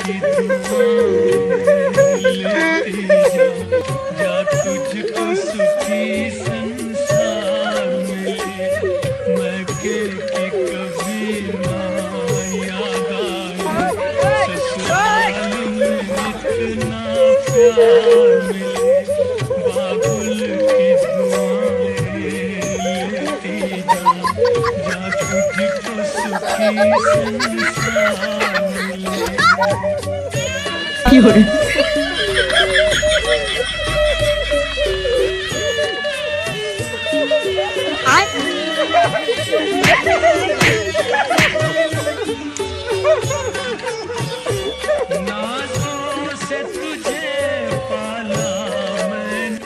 की दुआएं लेती जा, जा तुझको सुखी संसार मिले, मैके की कभी ना याद आए, ससुराल में इतना प्यार मिले, बाबुल की दुआएं लेती जा, जा तुझको सुखी संसार मिले। नाज़ों से तुझे पाला मैंने।